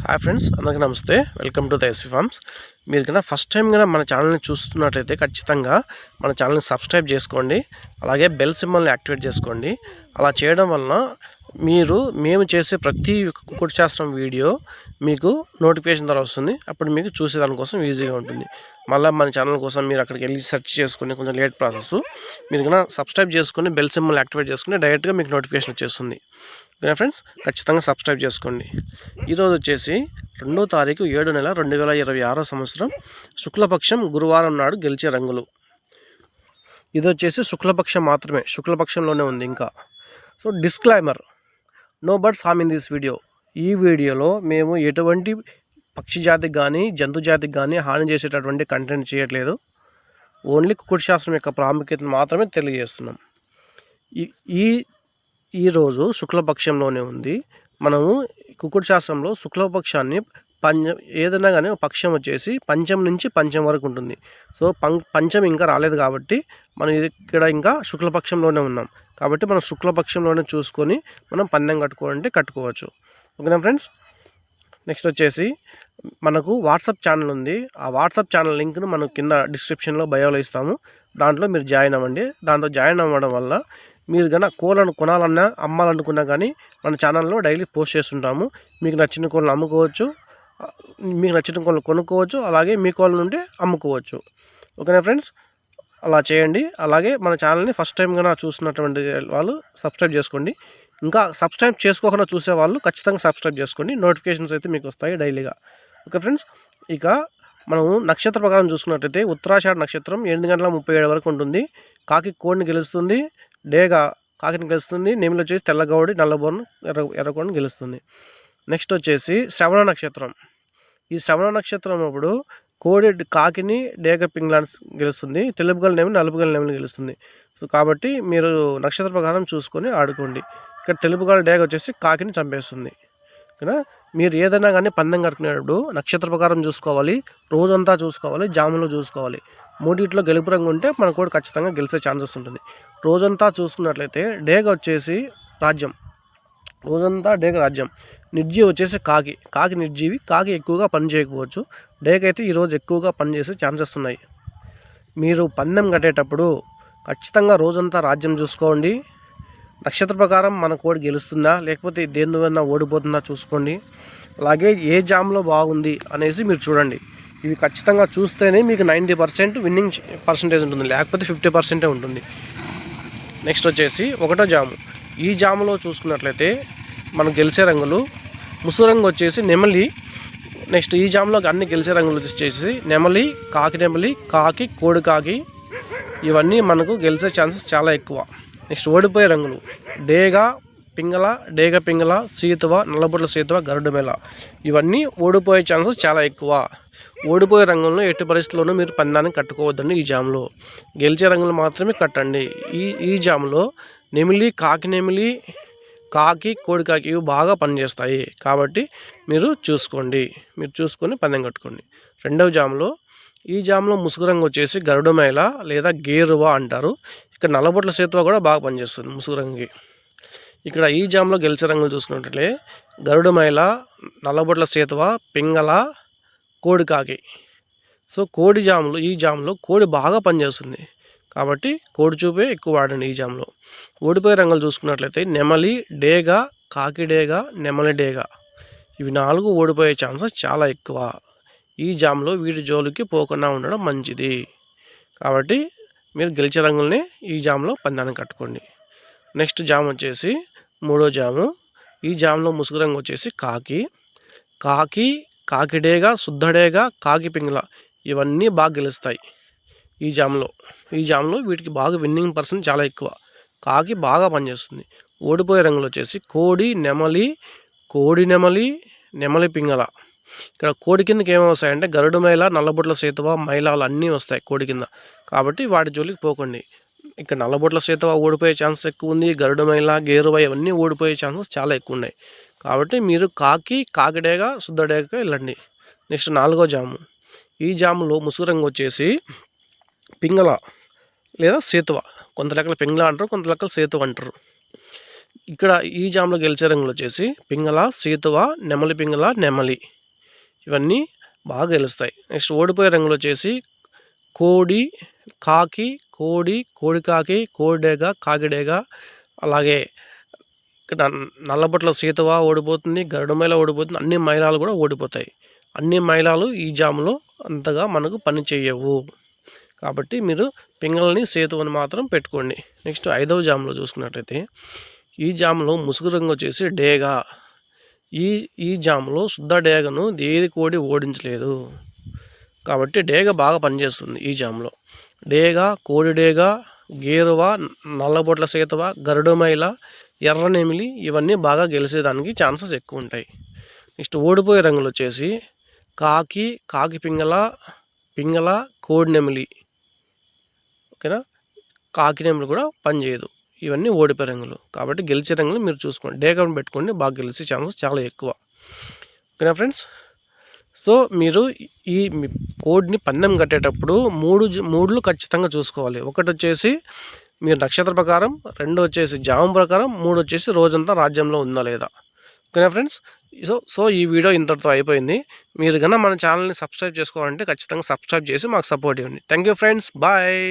Hi friends, అందరికీ నమస్తే. Welcome to the SV farms. మీరు కన్నా ఫస్ట్ టైం కన్నా మన ఛానల్ని చూస్తున్నట్లయితే ఖచ్చితంగా మన ఛానల్ని సబ్స్క్రైబ్ చేసుకోండి. అలాగే బెల్ సింబల్ని యాక్టివేట్ చేసుకోండి. అలా చేయడం వలన మేము చేసే ప్రతి కుక్కుడు శాస్త్రం వీడియో మీకు నోటిఫికేషన్ ద్వారా వస్తుంది. అప్పుడు మీకు చూసేదానికోసం ఈజీగా ఉంటుంది. మళ్ళీ మన ఛానల్ కోసం మీరు అక్కడికి వెళ్ళి సెర్చ్ చేసుకుని కొంచెం లేట్ ప్రాసెస్. మీరు కన్నా సబ్స్క్రైబ్ చేసుకుని బెల్ సింబల్ని యాక్టివేట్ చేసుకుని డైరెక్ట్గా మీకు నోటిఫికేషన్ వచ్చేస్తుంది. ఓకే ఫ్రెండ్స్, ఖచ్చితంగా సబ్స్క్రైబ్ చేసుకోండి. ఈరోజు వచ్చేసి 2వ తారీఖు 7వ నెల 2026 సంవత్సరం శుక్లపక్షం గురువారం నాడు గెలిచే రంగులు. ఇది వచ్చేసి శుక్లపక్షం మాత్రమే, శుక్లపక్షంలోనే ఉంది ఇంకా. So disclaimer, no birds harm in this video. ఈ వీడియోలో మేము ఎటువంటి పక్షి జాతికి కానీ జంతు జాతికి కానీ హాని చేసేటటువంటి కంటెంట్ చేయట్లేదు. ఓన్లీ కుక్కుడు శాస్త్రం యొక్క ప్రాముఖ్యతను మాత్రమే తెలియజేస్తున్నాం. ఈరోజు శుక్లపక్షంలోనే ఉంది. మనము కుక్కుడు శాస్త్రంలో శుక్లపక్షాన్ని ఏదైనా కానీ పక్షం వచ్చేసి పంచం నుంచి పంచం వరకు ఉంటుంది. సో పంచం ఇంకా రాలేదు కాబట్టి మనం ఇక్కడ ఇంకా శుక్లపక్షంలోనే ఉన్నాం. కాబట్టి మనం శుక్లపక్షంలోనే చూసుకొని మనం పందెం కట్టుకోవాలంటే కట్టుకోవచ్చు. ఓకేనా ఫ్రెండ్స్. నెక్స్ట్ వచ్చేసి మనకు వాట్సాప్ ఛానల్ ఉంది. ఆ వాట్సాప్ ఛానల్ లింక్ను మనం కింద డిస్క్రిప్షన్లో బయోలో ఇస్తాము. దాంట్లో మీరు జాయిన్ అవ్వండి. దాంట్లో జాయిన్ అవ్వడం వల్ల మీరు కన్నా కోళ్ళను కొనాలన్నా అమ్మాలనుకున్నా కానీ మన ఛానల్లో డైలీ పోస్ట్ చేస్తుంటాము. మీకు నచ్చిన కోళ్ళను అమ్ముకోవచ్చు, మీకు నచ్చిన కోళ్ళను కొనుక్కోవచ్చు, అలాగే మీ కోళ్ళ నుండి అమ్ముకోవచ్చు. ఓకేనా ఫ్రెండ్స్, అలా చేయండి. అలాగే మన ఛానల్ని ఫస్ట్ టైం కన్నా చూసినటువంటి వాళ్ళు సబ్స్క్రైబ్ చేసుకోండి. ఇంకా సబ్స్క్రైబ్ చేసుకోకుండా చూసే వాళ్ళు ఖచ్చితంగా సబ్స్క్రైబ్ చేసుకోండి. నోటిఫికేషన్స్ అయితే మీకు వస్తాయి డైలీగా. ఓకే ఫ్రెండ్స్, ఇక మనము నక్షత్ర ప్రకారం చూసుకున్నట్లయితే ఉత్తరాషాఢ నక్షత్రం 8:37 వరకు ఉంటుంది. కాకి కోడిని గెలుస్తుంది, డేగా కాకిని గెలుస్తుంది, నెమిలి వచ్చేసి తెల్లగౌడి నల్లబోర్ను ఎర్రకోడిని గెలుస్తుంది. నెక్స్ట్ వచ్చేసి శ్రవణ నక్షత్రం. ఈ శ్రవణ నక్షత్రం అప్పుడు కోడి కాకిని డేగ పింగ్లాన్ని గెలుస్తుంది, తెలుపుగల నెమిలి నలుపుగల నెమిలి గెలుస్తుంది. సో కాబట్టి మీరు నక్షత్ర ప్రకారం చూసుకొని ఆడుకోండి. ఇక్కడ తెలుపుగల డేగ వచ్చేసి కాకిని చంపేస్తుంది. ఓకేనా. మీరు ఏదైనా కానీ పందెం కట్టుకునేటప్పుడు నక్షత్ర ప్రకారం చూసుకోవాలి, రోజంతా చూసుకోవాలి, జాములో చూసుకోవాలి. మూడిట్లో గెలుపు రంగు ఉంటే మన కోడి ఖచ్చితంగా గెలిచే ఛాన్సెస్ ఉంటుంది. రోజంతా చూసుకున్నట్లయితే డేగ వచ్చేసి రాజ్యం, రోజంతా డేగ రాజ్యం. నిర్జీవి వచ్చేసి కాకి నిర్జీవి, కాకి ఎక్కువగా పని చేయకపోవచ్చు. డేగ అయితే ఈరోజు ఎక్కువగా పని చేసే ఛాన్సెస్ ఉన్నాయి. మీరు పందెం కట్టేటప్పుడు ఖచ్చితంగా రోజంతా రాజ్యం చూసుకోండి. నక్షత్ర ప్రకారం మన కోడి గెలుస్తుందా లేకపోతే దేనివల్ల ఓడిపోతుందా చూసుకోండి. అలాగే ఏ జామ్లో బాగుంది అనేసి మీరు చూడండి. ఇవి ఖచ్చితంగా చూస్తేనే మీకు 90% విన్నింగ్ పర్సంటేజ్ ఉంటుంది, లేకపోతే 50% ఉంటుంది. నెక్స్ట్ వచ్చేసి 1వ జాము. ఈ జాములో చూసుకున్నట్లయితే మనం గెలిచే రంగులు ముసుగు రంగు వచ్చేసి నెమలి. నెక్స్ట్ ఈ జాములో అన్ని గెలిచే రంగులు వచ్చేసి నెమలి, కాకి, కోడి కాకి, ఇవన్నీ మనకు గెలిచే ఛాన్సెస్ చాలా ఎక్కువ. నెక్స్ట్ ఓడిపోయే రంగులు డేగ పింగళ, సీతువ, నల్లబొట్ల సీతువ, గరుడు మేళ, ఇవన్నీ ఓడిపోయే ఛాన్సెస్ చాలా ఎక్కువ. ఓడిపోయే రంగులను ఎట్టి పరిస్థితుల్లోనూ మీరు పందాన్ని కట్టుకోవద్దండి. ఈ జాములో గెలిచే రంగులు మాత్రమే కట్టండి. ఈ జాములో నెమిలి, కాకి, కోడి కాకి ఇవి బాగా పనిచేస్తాయి. కాబట్టి మీరు చూసుకొని పందెం కట్టుకోండి. 2వ జాములో, ఈ జాములో ముసుగు రంగు వచ్చేసి గరుడు మేళ లేదా గేరువ అంటారు. ఇక్కడ నల్లబొట్ల సేతువ కూడా బాగా పనిచేస్తుంది ముసుగు రంగుకి. ఇక్కడ ఈ జాములో గెలిచే రంగులు చూసుకున్నట్లయితే గరుడు మేళ, నల్లబొట్ల సేతువ, పింగళ, కోడి కాకి. సో ఈ జాములో కోడి బాగా పనిచేస్తుంది. కాబట్టి కోడి చూపే ఎక్కువ వాడండి ఈ జాములో. ఓడిపోయే రంగులు చూసుకున్నట్లయితే నెమలి, డేగ, కాకి డేగ, నెమలి డేగ, ఇవి 4 ఓడిపోయే ఛాన్సెస్ చాలా ఎక్కువ. ఈ జాములో వీటి జోలికి పోకుండా ఉండడం మంచిది. కాబట్టి మీరు గెలిచే రంగుల్ని ఈ జాములో పందాన్ని కట్టుకోండి. నెక్స్ట్ జామ్ వచ్చేసి 3వ జాము. ఈ జాములో ముసుగు రంగు వచ్చేసి కాకి డేగ, శుద్ధడేగ, కాకి పింగళ, ఇవన్నీ బాగా గెలుస్తాయి ఈ జామ్లో వీటికి బాగా విన్నింగ్ పర్సెంట్ చాలా ఎక్కువ. కాకి బాగా పనిచేస్తుంది. ఓడిపోయే రంగులు వచ్చేసి కోడి నెమలి పింగళ. ఇక్కడ కోడి కిందకి ఏమి వస్తాయంటే గరుడు మేళ, నల్లబొట్ల సేతువ, మైలాలు అన్నీ వస్తాయి కోడి కింద. కాబట్టి వాటి జోలికి పోకండి. ఇక్కడ నల్లబొట్ల సేతువ ఓడిపోయే ఛాన్సెస్ ఎక్కువ ఉంది. గరుడు మేళ, గేరువ ఇవన్నీ ఓడిపోయే ఛాన్సెస్ చాలా ఎక్కువ ఉన్నాయి. కాబట్టి మీరు కాకిడేగ, శుద్ధడేగ వెళ్ళండి. నెక్స్ట్ 4వ జాము. ఈ జాములో ముసుగు రంగు వచ్చేసి పింగళ లేదా సేతువ. కొంత లెక్కల పింగళ అంటారు, కొంత లెక్కల సేతువ అంటారు. ఇక్కడ ఈ జామ్లో గెలిచే రంగులు వచ్చేసి పింగళ, సీతువ, నెమలి పింగళ, నెమలి ఇవన్నీ బాగా గెలుస్తాయి. నెక్స్ట్ ఓడిపోయే రంగులు వచ్చేసి కోడి, కాకి, కోడి, కోడికాకి, కోడిడేగ, కాకిడేగ, అలాగే ఇక్కడ నల్లబొట్ల సీతవ ఓడిపోతుంది, గరుడమైల ఓడిపోతుంది, అన్ని మైలాలు కూడా ఓడిపోతాయి. అన్ని మైలాలు ఈ జాములో అంతగా మనకు పని చేయవు. కాబట్టి మీరు పింగళని, సేతువని మాత్రం పెట్టుకోండి. నెక్స్ట్ 5వ జాములో చూసుకున్నట్టయితే ఈ జాములో ముసుగు రంగు వచ్చేసి డేగ. ఈ జాములో శుద్ధ డేగను ఏది కోడి ఓడించలేదు కాబట్టి డేగ బాగా పనిచేస్తుంది. ఈ జాములో డేగ, కోడి డేగ, గేరువ, నల్లబొట్ల సేతువ, గరుడమైల, ఎర్రనెమిలి ఇవన్నీ బాగా గెలిచేదానికి ఛాన్సెస్ ఎక్కువ ఉంటాయి. నెక్స్ట్ ఓడిపోయే రంగులు వచ్చేసి కాకి, కాకి పింగళ, పింగళ, కోడి నెమిలి. ఓకేనా, కాకి నెమిలి కూడా పనిచేయదు. ఇవన్నీ ఓడిపోయే రంగులు కాబట్టి గెలిచే రంగులు మీరు చూసుకోండి. డేగను పెట్టుకోండి, బాగా గెలిచే ఛాన్సెస్ చాలా ఎక్కువ. ఓకేనా ఫ్రెండ్స్. సో మీరు ఈ కోడ్ని పందెం కట్టేటప్పుడు మూడులు ఖచ్చితంగా చూసుకోవాలి. ఒకటి వచ్చేసి మీరు నక్షత్ర ప్రకారం, 2 వచ్చేసి జాము ప్రకారం, 3 వచ్చేసి రోజంతా రాజ్యంలో ఉందా లేదా. ఓకేనా ఫ్రెండ్స్. సో ఈ వీడియో ఇంతటితో అయిపోయింది. మీరు కన్నా మన ఛానల్ని సబ్స్క్రైబ్ చేసుకోవాలంటే ఖచ్చితంగా సబ్స్క్రైబ్ చేసి మాకు సపోర్ట్ ఇవ్వండి. Thank you friends, bye.